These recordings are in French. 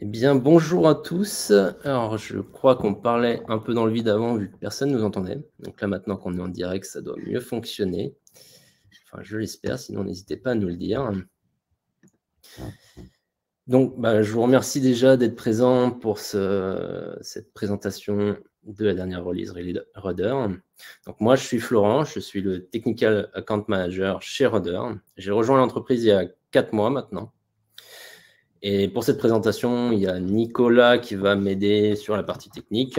Eh bien, bonjour à tous. Alors, je crois qu'on parlait un peu dans le vide avant, vu que personne ne nous entendait. Donc là, maintenant qu'on est en direct, ça doit mieux fonctionner. Enfin, je l'espère, sinon n'hésitez pas à nous le dire. Donc, je vous remercie déjà d'être présent pour cette présentation de la dernière release Rudder. Donc moi, je suis Florent, je suis le Technical Account Manager chez Rudder. J'ai rejoint l'entreprise il y a 4 mois maintenant. Et pour cette présentation, il y a Nicolas qui va m'aider sur la partie technique.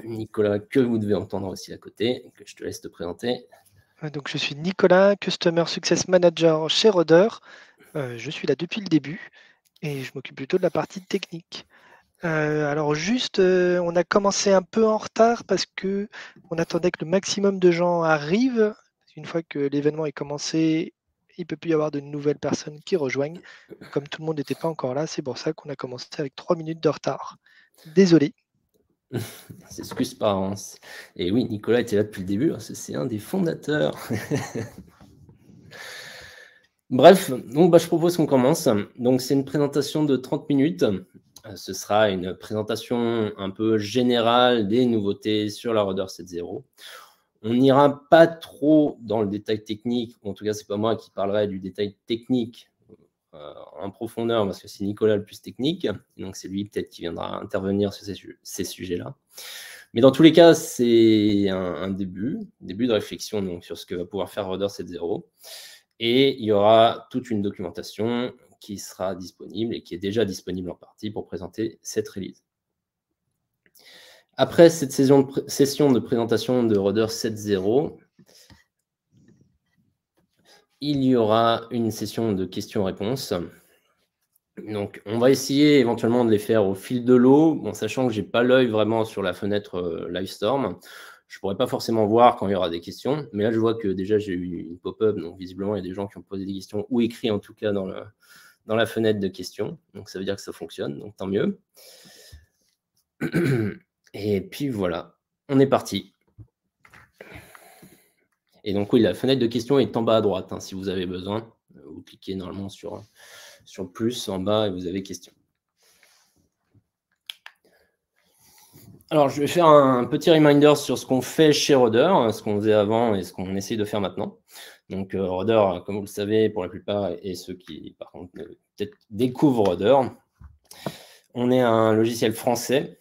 Nicolas, que vous devez entendre aussi à côté, que je te laisse te présenter. Donc, je suis Nicolas, Customer Success Manager chez Roder. Je suis là depuis le début et je m'occupe plutôt de la partie technique. Alors juste, on a commencé un peu en retard parce que on attendait que le maximum de gens arrivent. Une fois que l'événement est commencé, il peut plus y avoir de nouvelles personnes qui rejoignent. Comme tout le monde n'était pas encore là, c'est pour ça qu'on a commencé avec 3 minutes de retard. Désolé. S'excuse pas. Hein. Et oui, Nicolas était là depuis le début, c'est un des fondateurs. Bref, donc je propose qu'on commence. Donc c'est une présentation de 30 minutes. Ce sera une présentation un peu générale des nouveautés sur la Rudder 7.0. On n'ira pas trop dans le détail technique, en tout cas c'est pas moi qui parlerai du détail technique en profondeur, parce que c'est Nicolas le plus technique, donc c'est lui peut-être qui viendra intervenir sur ces sujets-là. Mais dans tous les cas, c'est un début de réflexion donc, sur ce que va pouvoir faire Rudder 7.0. Et il y aura toute une documentation qui sera disponible et qui est déjà disponible en partie pour présenter cette release. Après cette session de présentation de Rudder 7.0, il y aura une session de questions-réponses. Donc, on va essayer éventuellement de les faire au fil de l'eau, bon, sachant que je n'ai pas l'œil vraiment sur la fenêtre Livestorm. Je ne pourrais pas forcément voir quand il y aura des questions, mais là, je vois que déjà, j'ai eu une pop-up, donc visiblement, il y a des gens qui ont posé des questions, ou écrit en tout cas dans la fenêtre de questions. Donc, ça veut dire que ça fonctionne, donc tant mieux. Et puis, voilà, on est parti. Et donc, oui, la fenêtre de questions est en bas à droite, hein, si vous avez besoin. Vous cliquez normalement sur le plus en bas et vous avez questions. Alors, je vais faire un petit reminder sur ce qu'on fait chez Rudder, ce qu'on faisait avant et ce qu'on essaye de faire maintenant. Donc, Rudder, comme vous le savez, pour la plupart, et ceux qui, par contre, peut-être découvrent Rudder, on est un logiciel français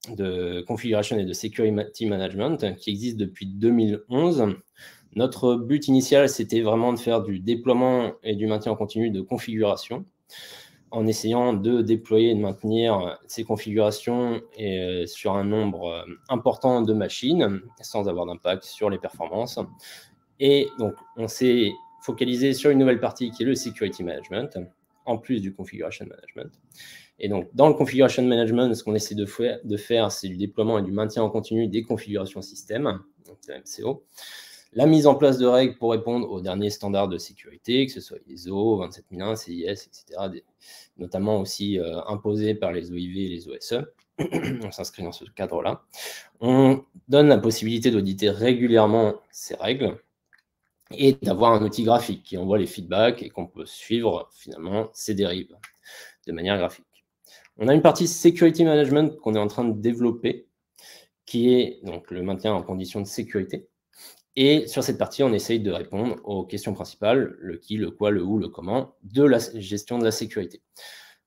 de configuration et de security management qui existe depuis 2011. Notre but initial, c'était vraiment de faire du déploiement et du maintien en continu de configuration, en essayant de déployer et de maintenir ces configurations sur un nombre important de machines, sans avoir d'impact sur les performances. Et donc, on s'est focalisé sur une nouvelle partie qui est le Security Management, en plus du Configuration Management. Et donc, dans le Configuration Management, ce qu'on essaie de faire, c'est du déploiement et du maintien en continu des configurations système, donc la MCO. La mise en place de règles pour répondre aux derniers standards de sécurité, que ce soit ISO 27001, CIS, etc., notamment aussi imposés par les OIV et les OSE. On s'inscrit dans ce cadre-là. On donne la possibilité d'auditer régulièrement ces règles et d'avoir un outil graphique qui envoie les feedbacks et qu'on peut suivre finalement ces dérives de manière graphique. On a une partie Security Management qu'on est en train de développer, qui est donc le maintien en conditions de sécurité. Et sur cette partie, on essaye de répondre aux questions principales, le qui, le quoi, le où, le comment, de la gestion de la sécurité.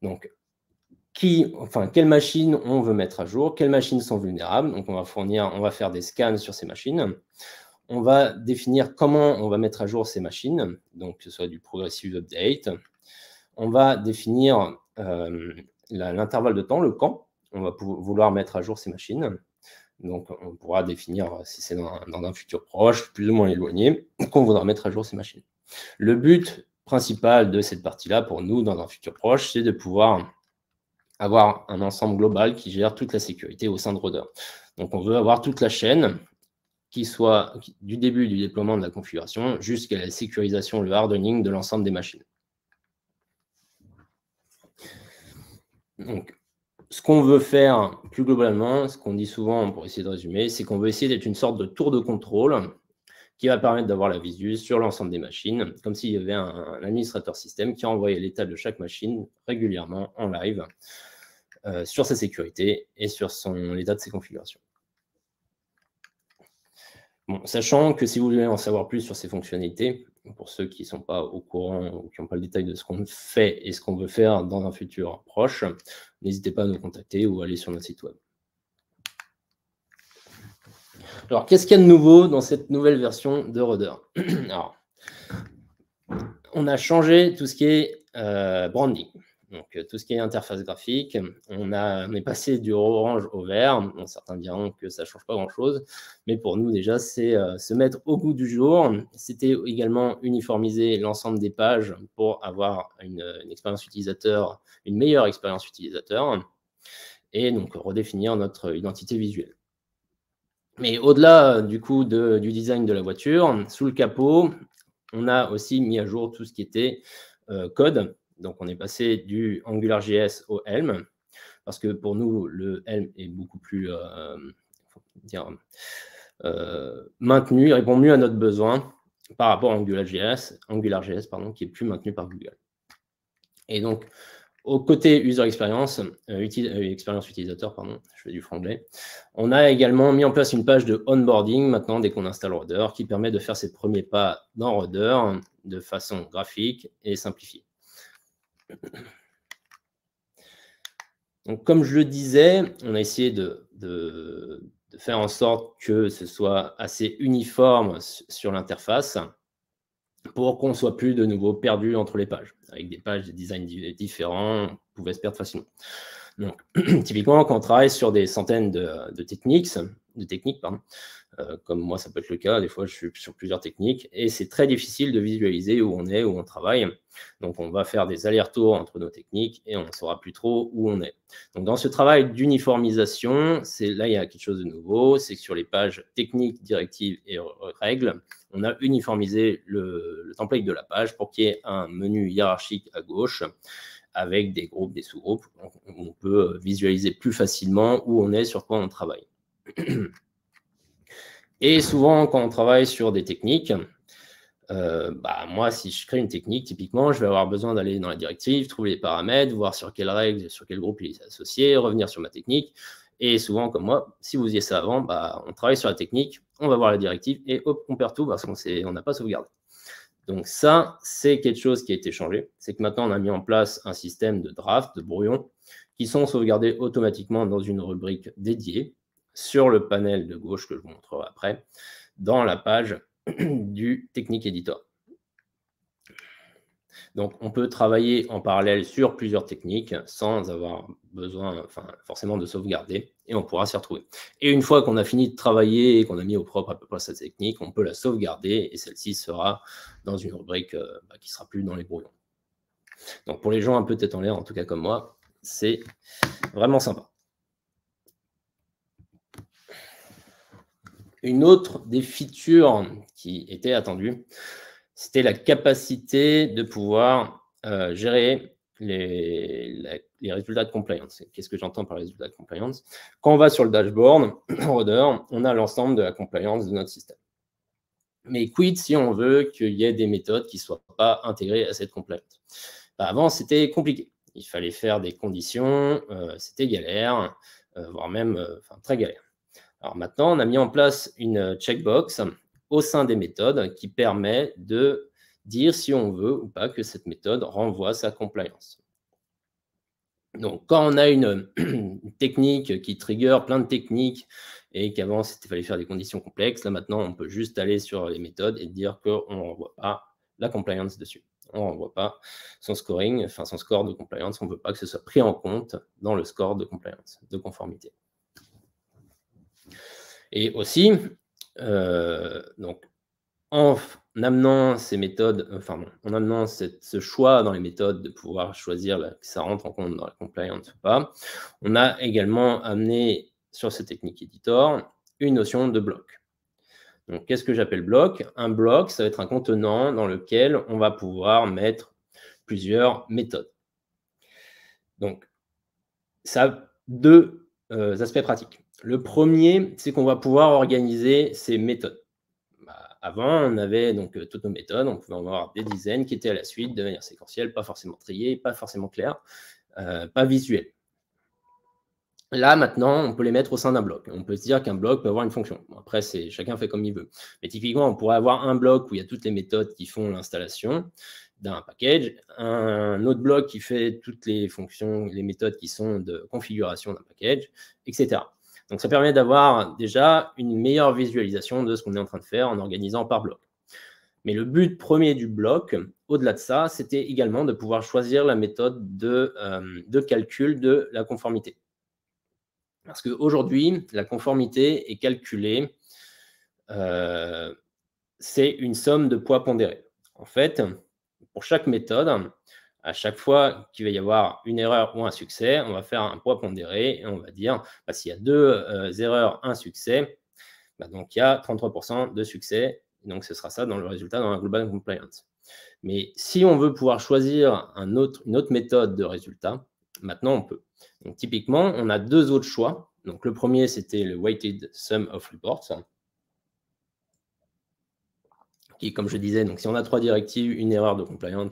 Donc, quelles machines on veut mettre à jour, quelles machines sont vulnérables. Donc, on va faire des scans sur ces machines. On va définir comment on va mettre à jour ces machines, donc que ce soit du progressive update. On va définir l'intervalle de temps, le quand on va vouloir mettre à jour ces machines. Donc, on pourra définir, si c'est dans un futur proche, plus ou moins éloigné, qu'on voudra mettre à jour ces machines. Le but principal de cette partie-là, pour nous, dans un futur proche, c'est de pouvoir avoir un ensemble global qui gère toute la sécurité au sein de Rudder. Donc, on veut avoir toute la chaîne qui soit du début du déploiement de la configuration jusqu'à la sécurisation, le hardening de l'ensemble des machines. Donc, ce qu'on veut faire plus globalement, ce qu'on dit souvent pour essayer de résumer, c'est qu'on veut essayer d'être une sorte de tour de contrôle qui va permettre d'avoir la visu sur l'ensemble des machines, comme s'il y avait un administrateur système qui envoyait l'état de chaque machine régulièrement en live sur sa sécurité et sur l'état de ses configurations. Bon, sachant que si vous voulez en savoir plus sur ces fonctionnalités, pour ceux qui ne sont pas au courant ou qui n'ont pas le détail de ce qu'on fait et ce qu'on veut faire dans un futur proche, n'hésitez pas à nous contacter ou à aller sur notre site web. Alors, qu'est-ce qu'il y a de nouveau dans cette nouvelle version de Rudder? Alors, on a changé tout ce qui est branding. Donc, tout ce qui est interface graphique, on est passé du orange au vert. Bon, certains diront que ça ne change pas grand-chose, mais pour nous, déjà, c'est se mettre au goût du jour. C'était également uniformiser l'ensemble des pages pour avoir une expérience utilisateur, une meilleure expérience utilisateur, et donc redéfinir notre identité visuelle. Mais au-delà, du coup, du design de la voiture, sous le capot, on a aussi mis à jour tout ce qui était code. Donc, on est passé du AngularJS au Helm, parce que pour nous, le Helm est beaucoup plus maintenu, il répond mieux à notre besoin par rapport à AngularJS, qui est plus maintenu par Google. Et donc, au côté user experience, expérience utilisateur, pardon, je fais du franglais, on a également mis en place une page de onboarding maintenant dès qu'on installe Rudder qui permet de faire ses premiers pas dans Rudder de façon graphique et simplifiée. Donc, comme je le disais, on a essayé de faire en sorte que ce soit assez uniforme sur l'interface pour qu'on ne soit plus de nouveau perdu entre les pages. Avec des pages, des designs différents, on pouvait se perdre facilement. Donc, typiquement, quand on travaille sur des centaines de techniques, comme moi, ça peut être le cas, des fois, je suis sur plusieurs techniques, et c'est très difficile de visualiser où on est, où on travaille. Donc, on va faire des allers-retours entre nos techniques, et on ne saura plus trop où on est. Donc, dans ce travail d'uniformisation, là, il y a quelque chose de nouveau, c'est que sur les pages techniques, directives et règles, on a uniformisé le template de la page pour qu'il y ait un menu hiérarchique à gauche, avec des groupes, des sous-groupes, on peut visualiser plus facilement où on est, sur quoi on travaille. Et souvent, quand on travaille sur des techniques, moi, si je crée une technique, typiquement, je vais avoir besoin d'aller dans la directive, trouver les paramètres, voir sur quelle règle, sur quel groupe il est associé, revenir sur ma technique. Et souvent, comme moi, si vous faisiez ça avant, on travaille sur la technique, on va voir la directive et hop, on perd tout parce qu'on n'a pas sauvegardé. Donc ça, c'est quelque chose qui a été changé. C'est que maintenant, on a mis en place un système de draft, de brouillons, qui sont sauvegardés automatiquement dans une rubrique dédiée sur le panel de gauche que je vous montrerai après, dans la page du Technique Editor. Donc, on peut travailler en parallèle sur plusieurs techniques sans avoir besoin forcément de sauvegarder et on pourra s'y retrouver. Et une fois qu'on a fini de travailler et qu'on a mis au propre à peu près cette technique, on peut la sauvegarder et celle-ci sera dans une rubrique qui ne sera plus dans les brouillons. Donc, pour les gens un peu tête en l'air, en tout cas comme moi, c'est vraiment sympa. Une autre des features qui était attendue, c'était la capacité de pouvoir gérer les résultats de compliance. Qu'est-ce que j'entends par les résultats de compliance? Quand on va sur le dashboard Rudder, on a l'ensemble de la compliance de notre système. Mais quid si on veut qu'il y ait des méthodes qui ne soient pas intégrées à cette compliance? Avant, c'était compliqué. Il fallait faire des conditions, c'était galère, voire même très galère. Alors maintenant, on a mis en place une checkbox au sein des méthodes qui permet de dire si on veut ou pas que cette méthode renvoie sa compliance. Donc, quand on a une technique qui trigger plein de techniques et qu'avant, il fallait faire des conditions complexes, là maintenant, on peut juste aller sur les méthodes et dire qu'on ne renvoie pas la compliance dessus. On ne renvoie pas son scoring, son score de compliance. On ne veut pas que ce soit pris en compte dans le score de compliance, de conformité. Et aussi, donc, en amenant ces méthodes, en amenant ce choix dans les méthodes de pouvoir choisir que ça rentre en compte dans la compliance ou pas, on a également amené sur ce technique editor une notion de bloc. Donc, qu'est-ce que j'appelle bloc? Un bloc, ça va être un contenant dans lequel on va pouvoir mettre plusieurs méthodes. Donc, ça a deux aspects pratiques. Le premier, c'est qu'on va pouvoir organiser ces méthodes. Avant, on avait donc toutes nos méthodes, on pouvait en avoir des dizaines qui étaient à la suite, de manière séquentielle, pas forcément triées, pas forcément claires, pas visuelles. Là, maintenant, on peut les mettre au sein d'un bloc. On peut se dire qu'un bloc peut avoir une fonction. Bon, après, chacun fait comme il veut. Mais typiquement, on pourrait avoir un bloc où il y a toutes les méthodes qui font l'installation d'un package, un autre bloc qui fait toutes les fonctions, les méthodes qui sont de configuration d'un package, etc. Donc, ça permet d'avoir déjà une meilleure visualisation de ce qu'on est en train de faire en organisant par bloc. Mais le but premier du bloc, au-delà de ça, c'était également de pouvoir choisir la méthode de calcul de la conformité. Parce qu'aujourd'hui, la conformité est calculée, c'est une somme de poids pondérés. En fait, pour chaque méthode, à chaque fois qu'il va y avoir une erreur ou un succès, on va faire un poids pondéré et on va dire, s'il y a 2 erreurs, un succès, donc il y a 33% de succès. Donc, ce sera ça dans le résultat dans la Global Compliance. Mais si on veut pouvoir choisir une autre méthode de résultat, maintenant on peut. Donc, typiquement, on a 2 autres choix. Donc, le premier, c'était le Weighted Sum of Reports, qui, comme je disais, donc, si on a 3 directives, une erreur de compliant,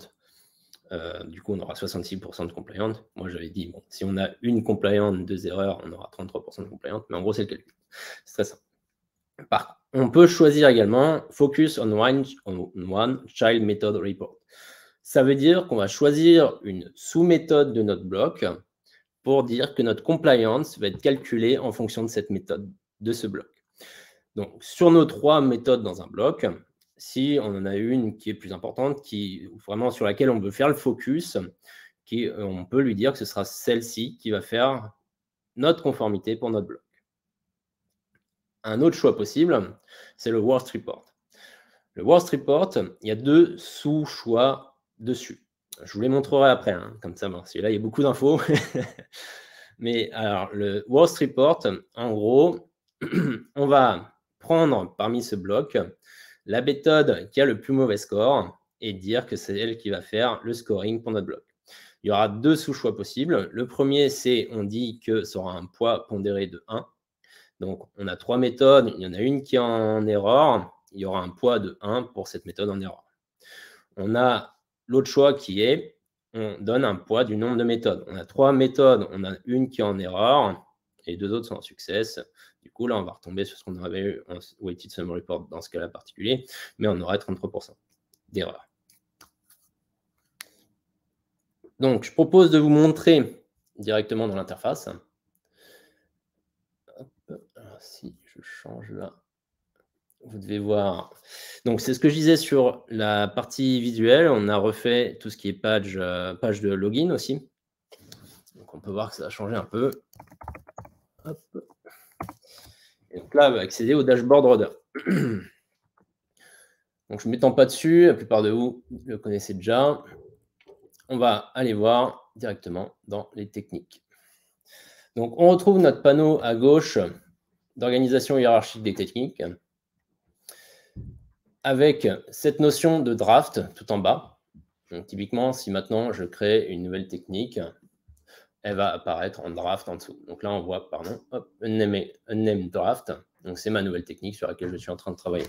du coup, on aura 66% de compliant. Moi, j'avais dit, bon, si on a une compliant, 2 erreurs, on aura 33% de compliant. Mais en gros, c'est le calcul. C'est très simple. On peut choisir également Focus on one Child Method Report. Ça veut dire qu'on va choisir une sous-méthode de notre bloc pour dire que notre compliance va être calculée en fonction de cette méthode, de ce bloc. Donc, sur nos 3 méthodes dans un bloc, si on en a une qui est plus importante, vraiment sur laquelle on veut faire le focus, on peut lui dire que ce sera celle-ci qui va faire notre conformité pour notre bloc. Un autre choix possible, c'est le Worst Report. Le Worst Report, il y a 2 sous-choix dessus. Je vous les montrerai après, hein, comme ça, là, il y a beaucoup d'infos. Mais alors, le Worst Report, en gros, on va prendre parmi ce bloc la méthode qui a le plus mauvais score et dire que c'est elle qui va faire le scoring pour notre bloc. Il y aura 2 sous-choix possibles. Le premier, c'est on dit que ça aura un poids pondéré de 1. Donc, on a 3 méthodes. Il y en a une qui est en erreur. Il y aura un poids de 1 pour cette méthode en erreur. On a l'autre choix qui est, on donne un poids du nombre de méthodes. On a 3 méthodes. On a une qui est en erreur et 2 autres sont en succès. Du coup, là, on va retomber sur ce qu'on avait eu en Weighted Sum Report dans ce cas-là particulier, mais on aurait 33% d'erreur. Donc, je propose de vous montrer directement dans l'interface. Alors, si je change là, vous devez voir. Donc, c'est ce que je disais sur la partie visuelle. On a refait tout ce qui est page de login aussi. Donc, on peut voir que ça a changé un peu. Hop. Et donc là, on va accéder au dashboard Roder. Donc, je ne m'étends pas dessus. La plupart de vous le connaissez déjà. On va aller voir directement dans les techniques. Donc, on retrouve notre panneau à gauche d'organisation hiérarchique des techniques avec cette notion de draft tout en bas. Donc, typiquement, si maintenant je crée une nouvelle technique, elle va apparaître en draft en dessous. Donc là, on voit, pardon, hop, unnamed draft. Donc, c'est ma nouvelle technique sur laquelle je suis en train de travailler.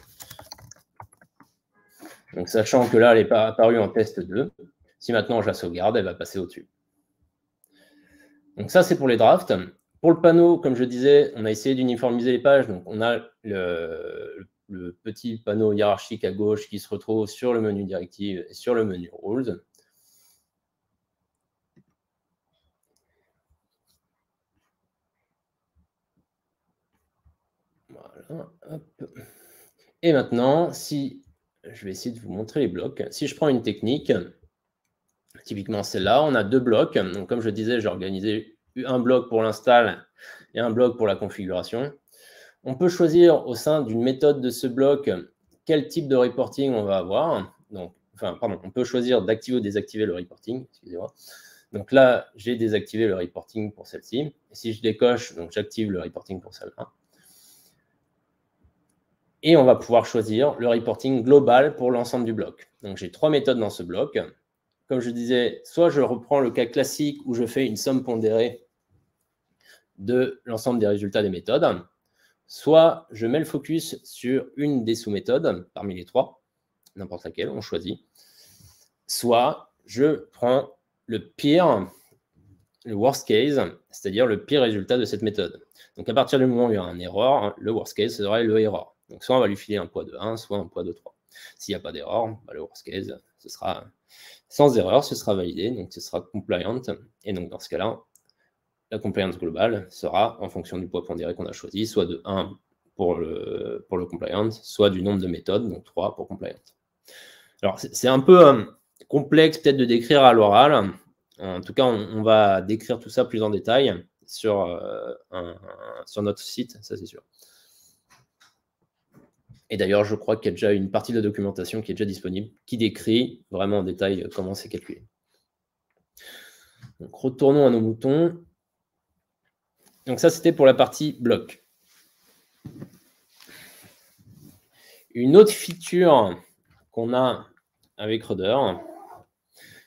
Donc, sachant que là, elle est apparue en test 2, si maintenant je la sauvegarde, elle va passer au-dessus. Donc, ça, c'est pour les drafts. Pour le panneau, comme je disais, on a essayé d'uniformiser les pages. Donc, on a le petit panneau hiérarchique à gauche qui se retrouve sur le menu directive et sur le menu rules. Voilà, hop. Et maintenant, si je vais essayer de vous montrer les blocs. Si je prends une technique, typiquement celle-là, on a 2 blocs. Donc, comme je disais, j'ai organisé un bloc pour l'install et un bloc pour la configuration. On peut choisir au sein d'une méthode de ce bloc quel type de reporting on va avoir. Donc, on peut choisir d'activer ou désactiver le reporting. Excusez-moi. Donc là, j'ai désactivé le reporting pour celle-ci. Et si je décoche, donc j'active le reporting pour celle-là. Et on va pouvoir choisir le reporting global pour l'ensemble du bloc. Donc j'ai 3 méthodes dans ce bloc. Comme je disais, soit je reprends le cas classique où je fais une somme pondérée de l'ensemble des résultats des méthodes. soit je mets le focus sur une des sous-méthodes parmi les trois, n'importe laquelle, on choisit, soit je prends le pire, le worst case, c'est-à-dire le pire résultat de cette méthode. Donc à partir du moment où il y a un erreur, le worst case serait le error. Donc soit on va lui filer un poids de 1, soit un poids de 3. S'il n'y a pas d'erreur, le worst case, ce sera sans erreur, ce sera validé, donc ce sera compliant. Et donc dans ce cas-là, la compliance globale sera en fonction du poids pondéré qu'on a choisi, soit de 1 pour le compliant, soit du nombre de méthodes, donc 3 pour compliant. Alors c'est un peu complexe peut-être de décrire à l'oral. En tout cas, on va décrire tout ça plus en détail sur notre site, ça c'est sûr. Et d'ailleurs, je crois qu'il y a déjà une partie de la documentation qui est déjà disponible, qui décrit vraiment en détail comment c'est calculé. Donc, retournons à nos moutons. Donc ça, c'était pour la partie bloc. Une autre feature qu'on a avec Rudder,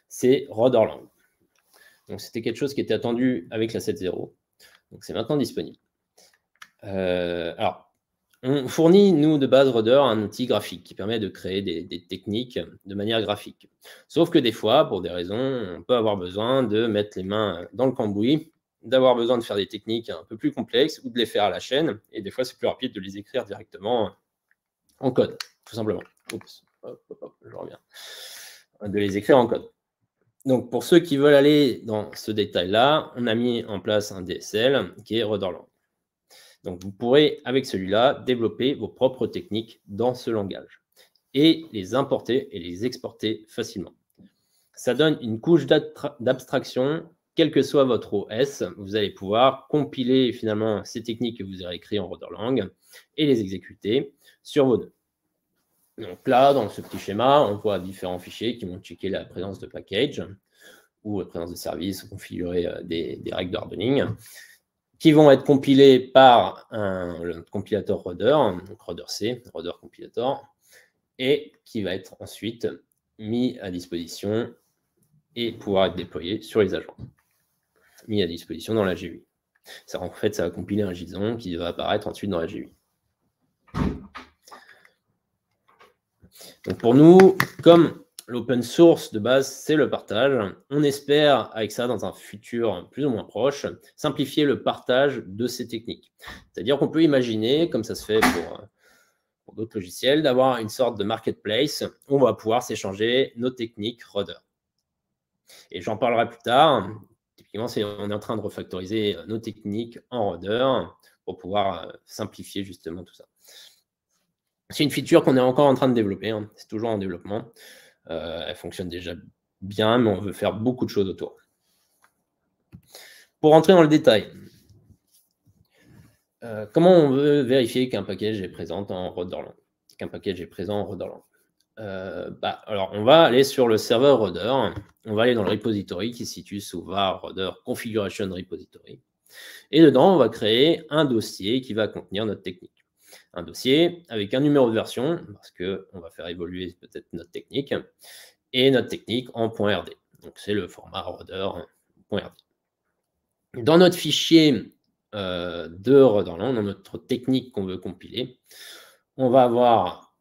c'est Rudderlang. Donc c'était quelque chose qui était attendu avec la 7.0. Donc c'est maintenant disponible. Alors, on fournit, nous, de base, Rudder, un outil graphique qui permet de créer des techniques de manière graphique. Sauf que des fois, pour des raisons, on peut avoir besoin de mettre les mains dans le cambouis, d'avoir besoin de faire des techniques un peu plus complexes ou de les faire à la chaîne. Et des fois, c'est plus rapide de les écrire directement en code, tout simplement. Oups, je reviens. De les écrire en code. Donc, pour ceux qui veulent aller dans ce détail-là, on a mis en place un DSL qui est Rudderlang. Donc, vous pourrez, avec celui-là, développer vos propres techniques dans ce langage et les importer et les exporter facilement. Ça donne une couche d'abstraction, quel que soit votre OS, vous allez pouvoir compiler finalement ces techniques que vous aurez écrites en Rudderlang et les exécuter sur vos nœuds. Donc là, dans ce petit schéma, on voit différents fichiers qui vont checker la présence de package ou la présence de service, configurer des règles de hardening, qui vont être compilés par le compilateur Rudder, donc Rudder C, Rudder Compilator, et qui va être ensuite mis à disposition et pouvoir être déployé sur les agents. Mis à disposition dans la GUI. Ça, en fait, ça va compiler un JSON qui va apparaître ensuite dans la GUI. Donc pour nous, comme l'open source de base, c'est le partage, on espère, avec ça, dans un futur plus ou moins proche, simplifier le partage de ces techniques. C'est-à-dire qu'on peut imaginer, comme ça se fait pour d'autres logiciels, d'avoir une sorte de marketplace où on va pouvoir s'échanger nos techniques Rudder. Et j'en parlerai plus tard. Typiquement, on est en train de refactoriser nos techniques en Rudder pour pouvoir simplifier justement tout ça. C'est une feature qu'on est encore en train de développer, hein. C'est toujours en développement. Elle fonctionne déjà bien, mais on veut faire beaucoup de choses autour. Pour rentrer dans le détail, comment on veut vérifier qu'un package est présent en Rudderlang, alors, on va aller sur le serveur Rudder, on va aller dans le repository qui se situe sous var Rudder configuration repository, et dedans, on va créer un dossier qui va contenir notre technique. Un dossier avec un numéro de version, parce qu'on va faire évoluer peut-être notre technique, et notre technique en .rd. Donc, c'est le format Rudder.rd. Dans notre fichier de Rudderlang, dans notre technique qu'on veut compiler, on va avoir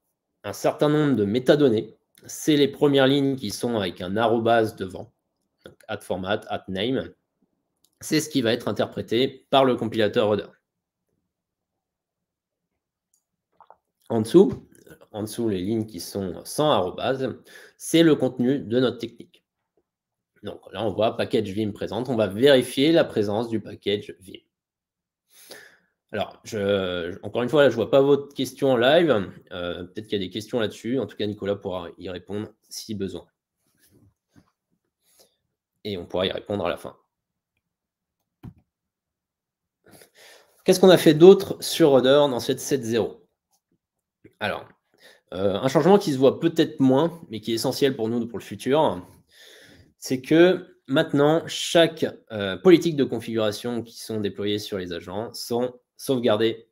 un certain nombre de métadonnées. C'est les premières lignes qui sont avec un arrobase devant, donc @format, @name. C'est ce qui va être interprété par le compilateur Rudder. En dessous, les lignes qui sont sans arrobase, c'est le contenu de notre technique. Donc là, on voit package vim présente. On va vérifier la présence du package vim. Alors, encore une fois, là, je ne vois pas votre question en live. Peut-être qu'il y a des questions là-dessus. En tout cas, Nicolas pourra y répondre si besoin. Et on pourra y répondre à la fin. Qu'est-ce qu'on a fait d'autre sur Rudder dans cette 7.0 ? Alors, un changement qui se voit peut-être moins, mais qui est essentiel pour nous pour le futur, c'est que maintenant, chaque politique de configuration qui sont déployées sur les agents sont sauvegardées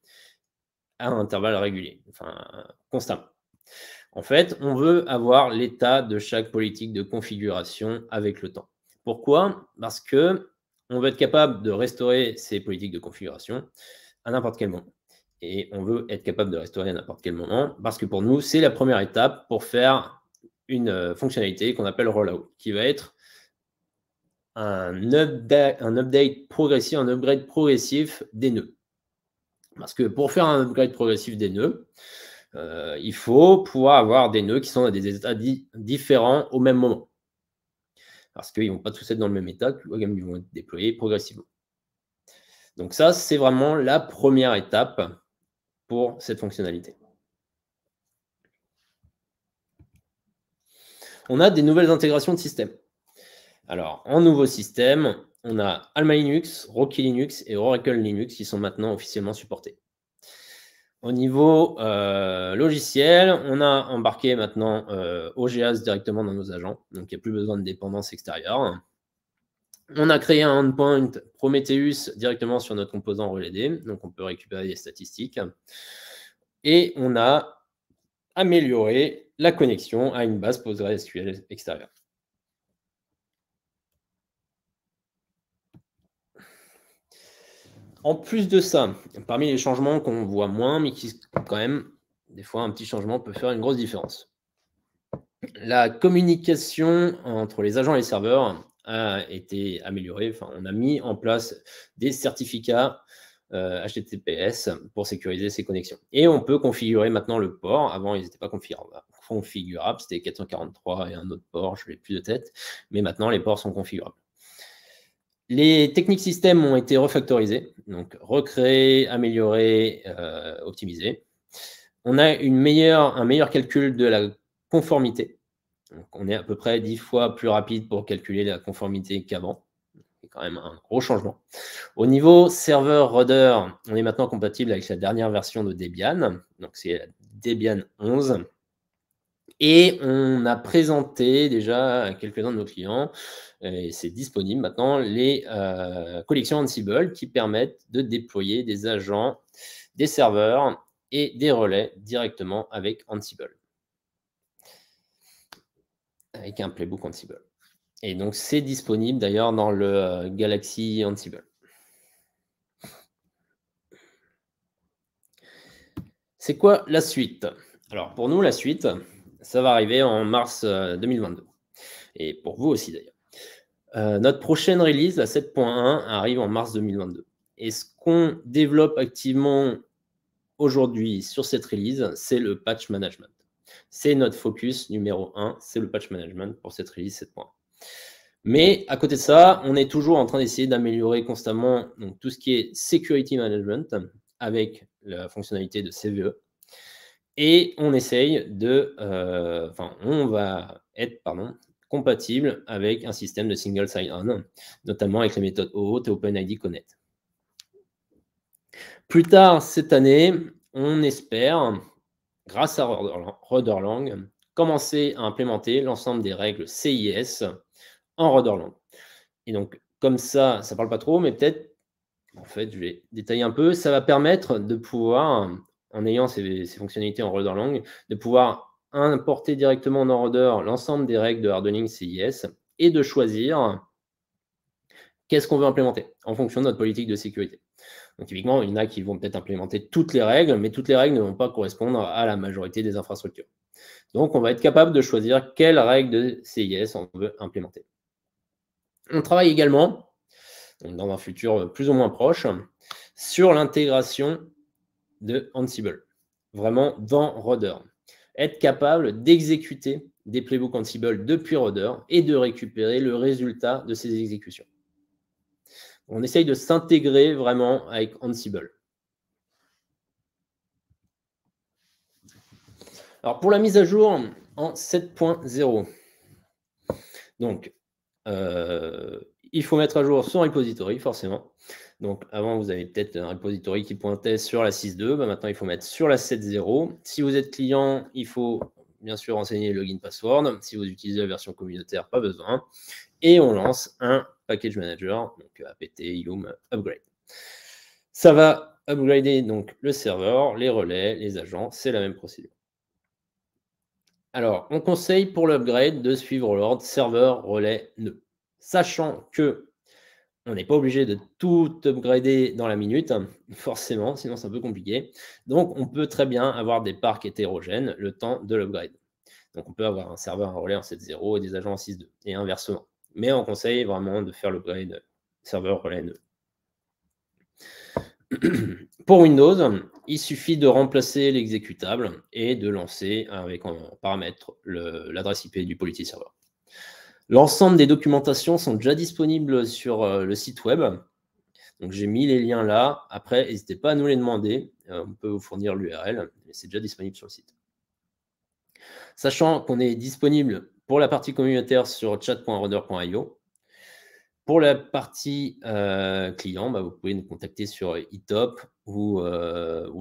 à un intervalle régulier, enfin constamment. En fait, on veut avoir l'état de chaque politique de configuration avec le temps. Pourquoi ? Parce que on veut être capable de restaurer ces politiques de configuration à n'importe quel moment. Et on veut être capable de restaurer à n'importe quel moment, parce que pour nous, c'est la première étape pour faire une fonctionnalité qu'on appelle rollout, qui va être un update progressif, un upgrade progressif des nœuds. Parce que pour faire un upgrade progressif des nœuds, il faut pouvoir avoir des nœuds qui sont à des états différents au même moment. Parce qu'ils ne vont pas tous être dans le même état, ils vont être déployés progressivement. Donc ça, c'est vraiment la première étape pour cette fonctionnalité. On a des nouvelles intégrations de système. Alors, en nouveau système, on a Alma Linux, Rocky Linux et Oracle Linux qui sont maintenant officiellement supportés. Au niveau logiciel, on a embarqué maintenant OGAS directement dans nos agents, donc il n'y a plus besoin de dépendance extérieure. On a créé un endpoint Prometheus directement sur notre composant RelayD, donc on peut récupérer des statistiques. Et on a amélioré la connexion à une base PostgreSQL extérieure. En plus de ça, parmi les changements qu'on voit moins, mais qui quand même, des fois, un petit changement peut faire une grosse différence. La communication entre les agents et les serveurs a été améliorée. Enfin, on a mis en place des certificats HTTPS pour sécuriser ces connexions. Et on peut configurer maintenant le port. Avant, ils n'étaient pas configurables. C'était 443 et un autre port, je n'ai plus de tête. Mais maintenant, les ports sont configurables. Les techniques système ont été refactorisées, donc recréées, améliorées, optimisées. On a un meilleur calcul de la conformité. Donc, on est à peu près 10 fois plus rapide pour calculer la conformité qu'avant. C'est quand même un gros changement. Au niveau serveur rudder, on est maintenant compatible avec la dernière version de Debian. Donc, c'est Debian 11. Et on a présenté déjà à quelques-uns de nos clients, et c'est disponible maintenant, les collections Ansible qui permettent de déployer des agents, des serveurs et des relais directement avec Ansible. Avec un playbook Ansible. Et donc, c'est disponible d'ailleurs dans le Galaxy Ansible. C'est quoi la suite? Alors, pour nous, la suite, ça va arriver en mars 2022. Et pour vous aussi, d'ailleurs. Notre prochaine release, la 7.1, arrive en mars 2022. Et ce qu'on développe activement aujourd'hui sur cette release, c'est le patch management. C'est notre focus numéro 1, c'est le patch management pour cette release 7.1. Mais à côté de ça, on est toujours en train d'essayer d'améliorer constamment donc, tout ce qui est security management avec la fonctionnalité de CVE. Et on essaye de, on va être, compatible avec un système de single sign-on, notamment avec les méthodes OAuth et OpenID Connect. Plus tard cette année, on espère, grâce à Rudderlang, commencer à implémenter l'ensemble des règles CIS en Rudderlang. Et donc, comme ça ne parle pas trop, mais peut-être, en fait, je vais détailler un peu, ça va permettre de pouvoir, en ayant ces fonctionnalités en Rudderlang, de pouvoir importer directement dans Rudder l'ensemble des règles de hardening CIS et de choisir qu'est-ce qu'on veut implémenter en fonction de notre politique de sécurité. Donc, typiquement, il y en a qui vont peut-être implémenter toutes les règles, mais toutes les règles ne vont pas correspondre à la majorité des infrastructures. Donc, on va être capable de choisir quelles règles de CIS on veut implémenter. On travaille également, dans un futur plus ou moins proche, sur l'intégration de Ansible, vraiment dans Rudder. Être capable d'exécuter des playbooks Ansible depuis Rudder et de récupérer le résultat de ces exécutions. On essaye de s'intégrer vraiment avec Ansible. Alors, pour la mise à jour en 7.0, donc, il faut mettre à jour son repository, forcément. Donc, avant, vous avez peut-être un repository qui pointait sur la 6.2. Maintenant, il faut mettre sur la 7.0. Si vous êtes client, il faut bien sûr renseigner le login password. Si vous utilisez la version communautaire, pas besoin. Et on lance un package manager, donc apt yum upgrade. Ça va upgrader donc le serveur, les relais, les agents. C'est la même procédure. Alors, on conseille pour l'upgrade de suivre l'ordre serveur, relais, nœud. Sachant que on n'est pas obligé de tout upgrader dans la minute, forcément, sinon c'est un peu compliqué. Donc, on peut très bien avoir des parcs hétérogènes le temps de l'upgrade. Donc, on peut avoir un serveur à relais en 7.0 et des agents en 6.2, et inversement. Mais on conseille vraiment de faire l'upgrade serveur relais nœud. Pour Windows, il suffit de remplacer l'exécutable et de lancer avec en paramètre l'adresse IP du Polity Server. L'ensemble des documentations sont déjà disponibles sur le site web. Donc, j'ai mis les liens là. Après, n'hésitez pas à nous les demander. On peut vous fournir l'URL, mais c'est déjà disponible sur le site. Sachant qu'on est disponible pour la partie communautaire sur chat.rudder.io. Pour la partie client, vous pouvez nous contacter sur eTop ou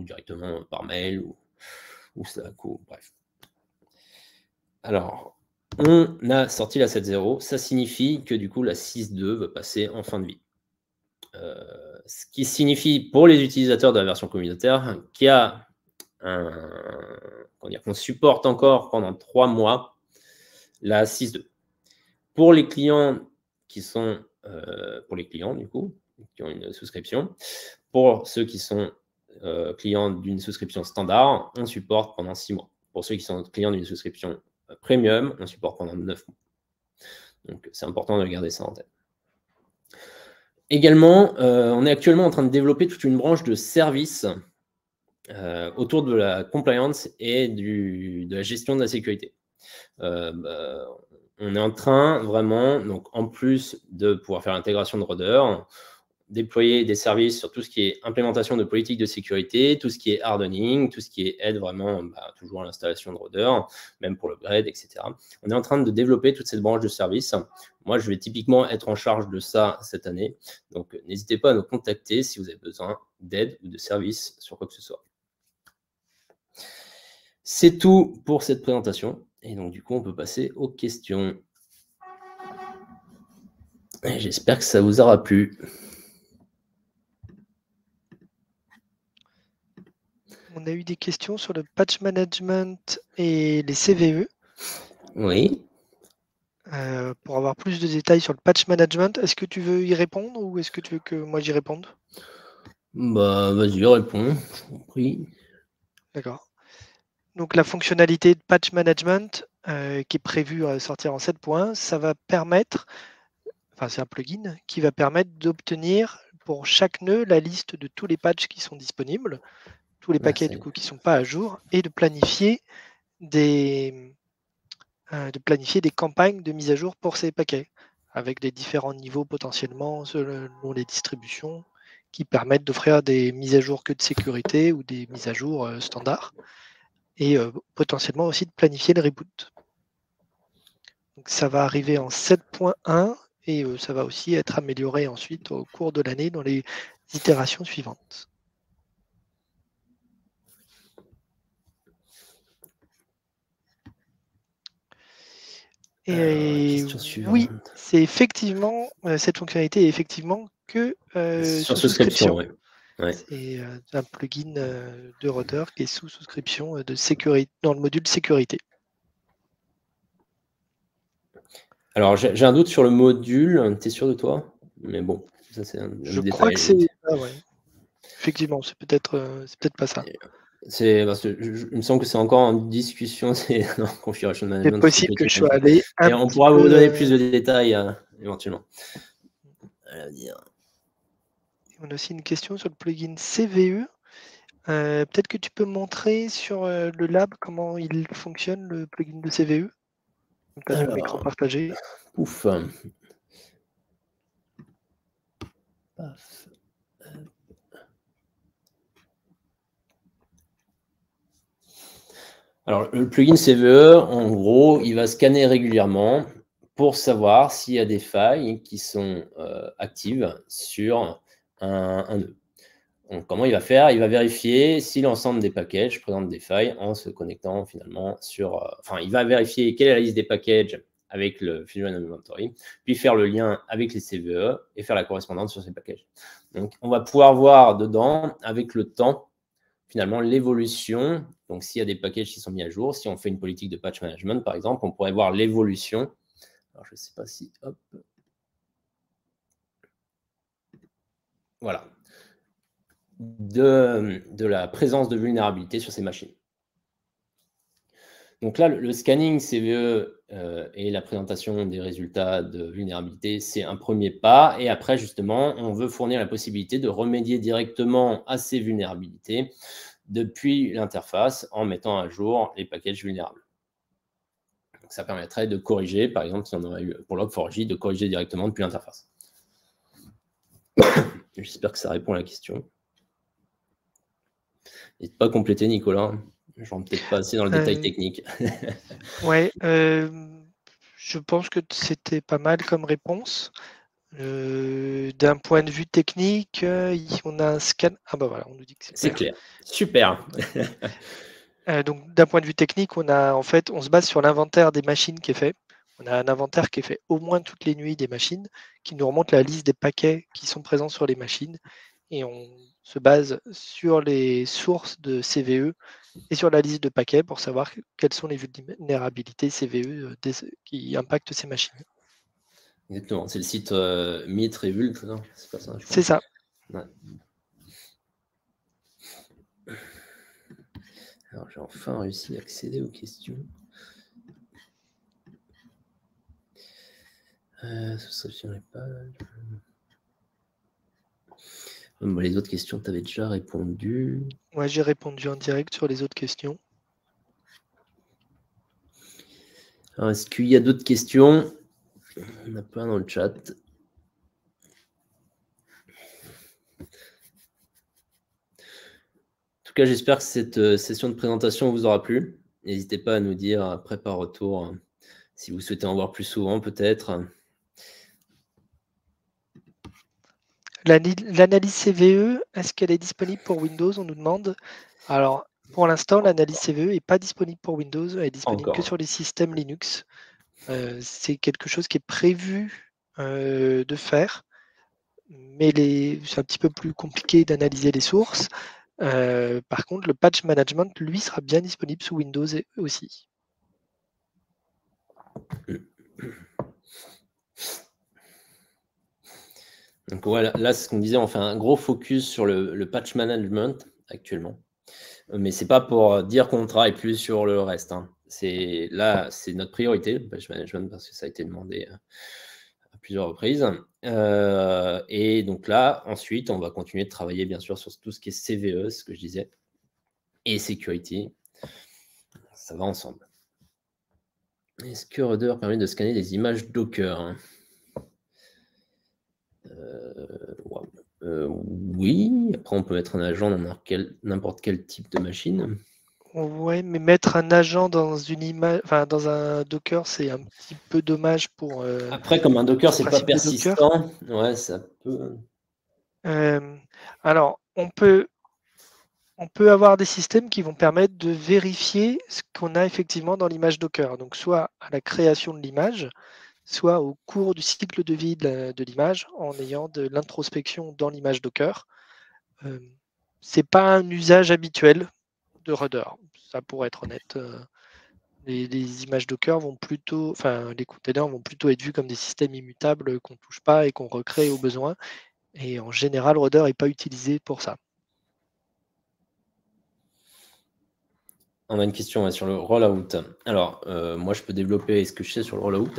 directement par mail ou Slack, ou bref. Alors, on a sorti la 7.0, ça signifie que du coup la 6.2 va passer en fin de vie. Ce qui signifie pour les utilisateurs de la version communautaire qu'on supporte encore pendant 3 mois la 6.2. Pour les clients qui sont du coup, qui ont une souscription, pour ceux qui sont clients d'une souscription standard, on supporte pendant 6 mois. Pour ceux qui sont clients d'une souscription premium, on supporte pendant 9 mois. Donc, c'est important de garder ça en tête. Également, on est actuellement en train de développer toute une branche de services autour de la compliance et de la gestion de la sécurité. On est en train vraiment, donc en plus de pouvoir faire l'intégration de Rudder, déployer des services sur tout ce qui est implémentation de politique de sécurité, tout ce qui est hardening, tout ce qui aide vraiment toujours à l'installation de Rudder, même pour l'upgrade, etc. On est en train de développer toute cette branche de services. Moi, je vais typiquement être en charge de ça cette année. Donc, n'hésitez pas à nous contacter si vous avez besoin d'aide ou de services sur quoi que ce soit. C'est tout pour cette présentation. Et donc, du coup, on peut passer aux questions. J'espère que ça vous aura plu. On a eu des questions sur le patch management et les CVE. Oui. Pour avoir plus de détails sur le patch management, est-ce que tu veux y répondre ou est-ce que tu veux que moi j'y réponde? Vas-y, réponds, je t'en prie. D'accord. Donc la fonctionnalité de patch management qui est prévue à sortir en 7.1, ça va permettre, enfin c'est un plugin qui va permettre d'obtenir pour chaque nœud la liste de tous les patchs qui sont disponibles, tous les paquets du coup qui ne sont pas à jour, et de planifier des campagnes de mise à jour pour ces paquets, avec des différents niveaux potentiellement selon les distributions, qui permettent d'offrir des mises à jour que de sécurité ou des mises à jour standards, et potentiellement aussi de planifier le reboot. Donc ça va arriver en 7.1 et ça va aussi être amélioré ensuite au cours de l'année dans les itérations suivantes. Et oui, c'est effectivement, cette fonctionnalité est effectivement que sous souscription. Ouais. C'est un plugin de Rudder qui est sous souscription de sécurité, dans le module sécurité. Alors, j'ai un doute sur le module, tu es sûr de toi? Mais bon, ça c'est un Je détail. crois que c'est ça, ouais. Effectivement, c'est peut-être pas ça. Parce que il me semble que c'est encore en discussion, c'est dans Configuration Management. C'est possible que je sois allé et on pourra vous donner plus de détails éventuellement. On a aussi une question sur le plugin CVE. Peut-être que tu peux montrer sur le lab comment il fonctionne, le plugin de CVE. Tu as ton micro partagé. Ouf. Paf. Alors, le plugin CVE, en gros, il va scanner régulièrement pour savoir s'il y a des failles qui sont actives sur un nœud. Donc, comment il va faire? Il va vérifier si l'ensemble des packages présente des failles en se connectant finalement sur... il va vérifier quelle est la liste des packages avec le Fusion Inventory, puis faire le lien avec les CVE et faire la correspondance sur ces packages. Donc, on va pouvoir voir dedans, avec le temps, finalement, l'évolution. Donc, s'il y a des packages qui sont mis à jour, si on fait une politique de patch management, par exemple, on pourrait voir l'évolution. Alors, je ne sais pas si... Hop. voilà, de la présence de vulnérabilité sur ces machines. Donc là, le scanning CVE et la présentation des résultats de vulnérabilité, c'est un premier pas. Et après, justement, on veut fournir la possibilité de remédier directement à ces vulnérabilités depuis l'interface en mettant à jour les packages vulnérables. Donc ça permettrait de corriger, par exemple, si on aurait eu pour Log4j, de corriger directement depuis l'interface. J'espère que ça répond à la question. N'hésite pas à compléter, Nicolas. Je ne rentre peut-être pas assez dans le détail technique. Ouais, je pense que c'était pas mal comme réponse. D'un point de vue technique, on a un scan. Ah bah voilà, on nous dit que c'est clair. Super. Donc d'un point de vue technique, on se base sur l'inventaire des machines qui est fait. On a un inventaire qui est fait au moins toutes les nuits des machines, qui nous remonte la liste des paquets qui sont présents sur les machines. Et on se base sur les sources de CVE et sur la liste de paquets pour savoir quelles sont les vulnérabilités CVE qui impactent ces machines. Exactement, c'est le site Mitrevult, non? C'est pas ça, je crois. C'est ça. Ouais. Alors, j'ai enfin réussi à accéder aux questions. Ce serait pas. Bon, les autres questions, tu avais déjà répondu. Ouais, j'ai répondu en direct sur les autres questions. Alors, est-ce qu'il y a d'autres questions? On n'a pas dans le chat. En tout cas, j'espère que cette session de présentation vous aura plu. N'hésitez pas à nous dire après par retour si vous souhaitez en voir plus souvent, peut-être. L'analyse CVE, est-ce qu'elle est disponible pour Windows? On nous demande. Alors, pour l'instant, l'analyse CVE n'est pas disponible pour Windows, elle est disponible que sur les systèmes Linux. C'est quelque chose qui est prévu de faire, mais c'est un petit peu plus compliqué d'analyser les sources. Par contre, le patch management, lui, sera bien disponible sous Windows aussi. Donc voilà, là, c'est ce qu'on disait, on fait un gros focus sur le patch management actuellement. Mais ce n'est pas pour dire qu'on travaille plus sur le reste. Hein. Là, c'est notre priorité, le patch management, parce que ça a été demandé à plusieurs reprises. Et donc là, ensuite, on va continuer de travailler, bien sûr, sur tout ce qui est CVE, ce que je disais, et security. Ça va ensemble. Est-ce que Rudder permet de scanner des images Docker? Wow. Oui, après on peut mettre un agent dans n'importe quel type de machine. Ouais, mais mettre un agent dans une image, enfin dans un Docker, c'est un petit peu dommage pour. Après, comme un Docker, le c'est pas principe de Docker. persistant. Ouais, ça peut. Alors, on peut avoir des systèmes qui vont permettre de vérifier ce qu'on a effectivement dans l'image Docker. Donc, soit à la création de l'image, soit au cours du cycle de vie de l'image, en ayant de l'introspection dans l'image Docker. C'est pas un usage habituel de Rudder, ça pourrait être honnête. Les images Docker vont plutôt, enfin les containers vont plutôt être vus comme des systèmes immutables qu'on ne touche pas et qu'on recrée au besoin. Et en général, Rudder n'est pas utilisé pour ça. On a une question sur le rollout. Alors, moi, je peux développer ce que je sais sur le rollout.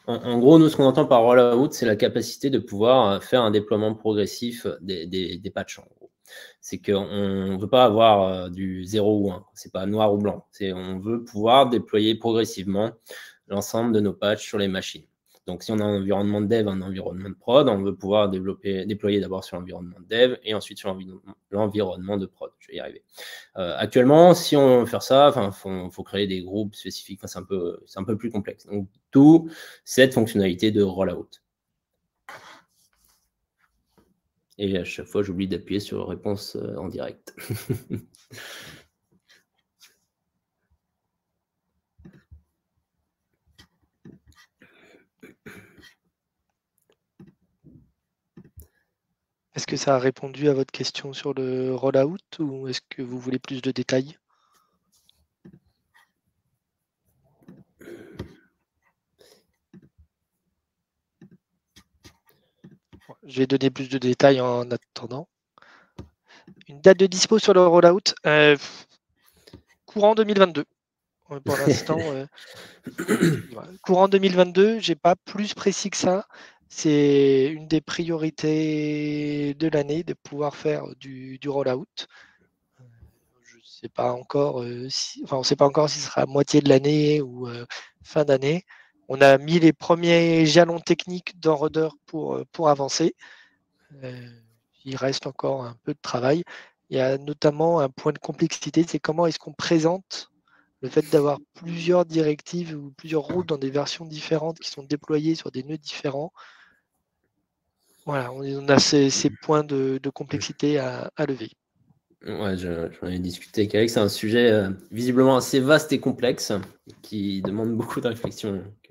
En gros, nous, ce qu'on entend par rollout, c'est la capacité de pouvoir faire un déploiement progressif des patchs. En gros. C'est qu'on ne veut pas avoir du 0 ou 1. C'est pas noir ou blanc. On veut pouvoir déployer progressivement l'ensemble de nos patchs sur les machines. Donc, si on a un environnement de dev, un environnement de prod, on veut pouvoir déployer d'abord sur l'environnement de dev et ensuite sur l'environnement de prod. Je vais y arriver. Actuellement, si on veut faire ça, faut créer des groupes spécifiques. C'est un peu plus complexe. Donc, tout cette fonctionnalité de rollout. Et à chaque fois, j'oublie d'appuyer sur réponse en direct. Est-ce que ça a répondu à votre question sur le rollout ou est-ce que vous voulez plus de détails? Je vais donner plus de détails en attendant. Une date de dispo sur le rollout, courant 2022. Pour l'instant, courant 2022, j'ai pas plus précis que ça. C'est une des priorités de l'année de pouvoir faire du rollout. Je sais pas encore on ne sait pas encore si ce sera à moitié de l'année ou fin d'année. On a mis les premiers jalons techniques dans Rudder pour avancer. Il reste encore un peu de travail. Il y a notamment un point de complexité, c'est comment est-ce qu'on présente le fait d'avoir plusieurs directives ou plusieurs rôles dans des versions différentes qui sont déployées sur des nœuds différents. Voilà, on a ces points de complexité à lever. Ouais, j'en ai discuté avec Alex. C'est un sujet visiblement assez vaste et complexe qui demande beaucoup de réflexion. Donc,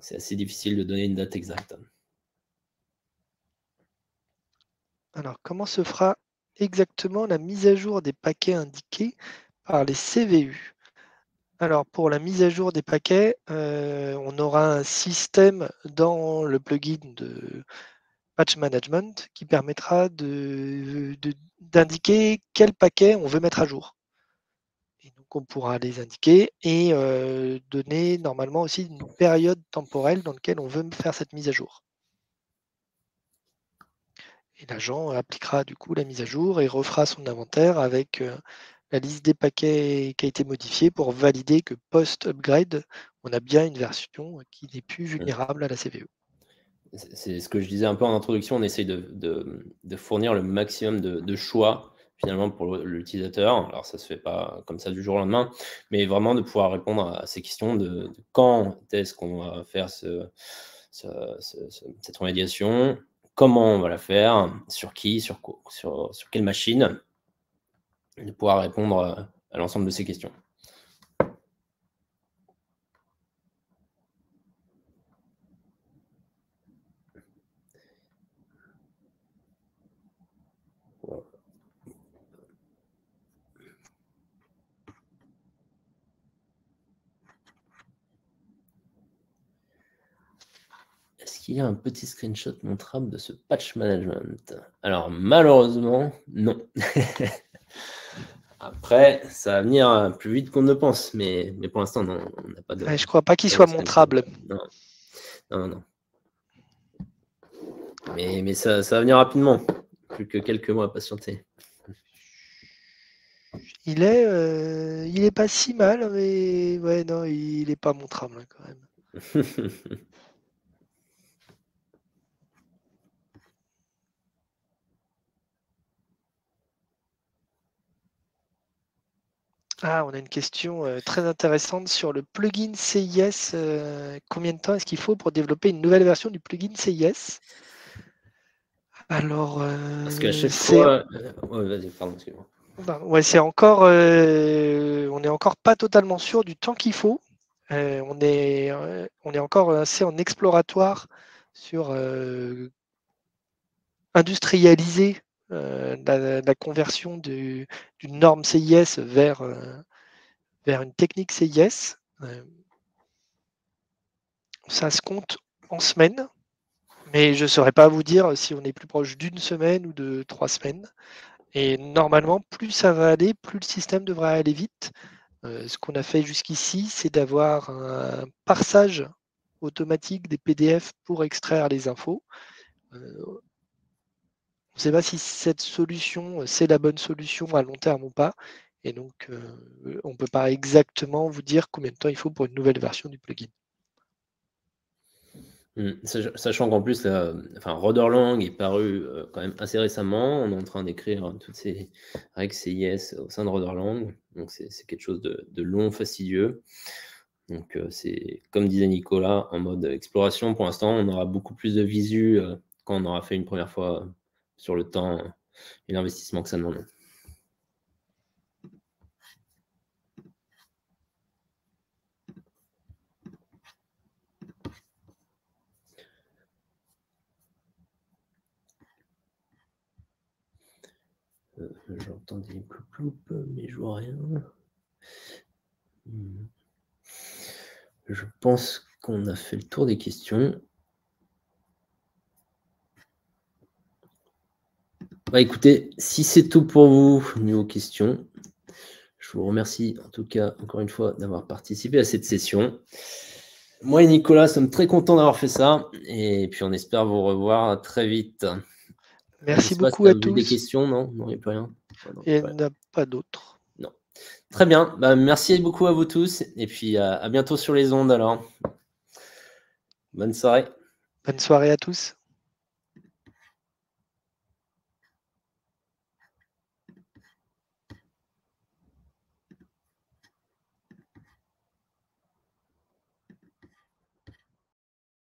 c'est assez difficile de donner une date exacte. Alors, comment se fera exactement la mise à jour des paquets indiqués par les CVU? Alors, pour la mise à jour des paquets, on aura un système dans le plugin de Patch Management qui permettra d'indiquer quel paquet on veut mettre à jour. Et donc, on pourra les indiquer et donner normalement aussi une période temporelle dans laquelle on veut faire cette mise à jour. Et l'agent appliquera du coup la mise à jour et refera son inventaire avec la liste des paquets qui a été modifiée pour valider que post-upgrade, on a bien une version qui n'est plus vulnérable à la CVE. C'est ce que je disais un peu en introduction, on essaye de fournir le maximum de choix finalement pour l'utilisateur. Alors ça se fait pas comme ça du jour au lendemain, mais vraiment de pouvoir répondre à ces questions de quand est-ce qu'on va faire cette remédiation, comment on va la faire, sur qui, sur quelle machine, et de pouvoir répondre à l'ensemble de ces questions. Est-ce qu'il y a un petit screenshot montrable de ce patch management? Alors, malheureusement, non. Après, ça va venir plus vite qu'on ne pense, mais pour l'instant, non, on n'a pas de. Je ne crois pas qu'il soit montrable. Non. Mais ça va venir rapidement. Plus que quelques mois à patienter. Il est pas si mal, mais ouais, non, il n'est pas montrable hein, quand même. Ah, on a une question très intéressante sur le plugin CIS. Combien de temps est-ce qu'il faut pour développer une nouvelle version du plugin CIS? Alors, parce qu'à chaque fois. Ouais, vas-y, pardon, excuse-moi. Ouais, c'est encore, on n'est encore pas totalement sûr du temps qu'il faut. On est encore assez en exploratoire sur industrialiser la conversion d'une norme CIS vers une technique CIS. Ça se compte en semaines, mais je ne saurais pas vous dire si on est plus proche d'une semaine ou de 3 semaines. Et normalement, plus ça va aller, plus le système devrait aller vite. Ce qu'on a fait jusqu'ici, c'est d'avoir un parsage automatique des PDF pour extraire les infos. On ne sait pas si cette solution, c'est la bonne solution à long terme ou pas. Et donc, on ne peut pas exactement vous dire combien de temps il faut pour une nouvelle version du plugin. Sachant qu'en plus, Rudderlang est paru quand même assez récemment. On est en train d'écrire toutes ces règles CIS au sein de Rudderlang. Donc, c'est quelque chose de long, fastidieux. Donc, c'est comme disait Nicolas, en mode exploration. Pour l'instant, on aura beaucoup plus de visu quand on aura fait une première fois sur le temps et l'investissement que ça demande. J'entends des ploup, mais je vois rien. Je pense qu'on a fait le tour des questions. Bah, écoutez, si c'est tout pour vous, niveau questions, je vous remercie en tout cas, encore une fois, d'avoir participé à cette session. Moi et Nicolas sommes très contents d'avoir fait ça, et puis on espère vous revoir très vite. Je ne Merci sais pas si beaucoup tu à avais des tous. questions, non? Non, il n'y a plus rien. Non, Et il ouais, n'y en a pas d'autres. non. Très bien, bah, merci beaucoup à vous tous, et puis à bientôt sur les ondes alors. Bonne soirée. Bonne soirée à tous.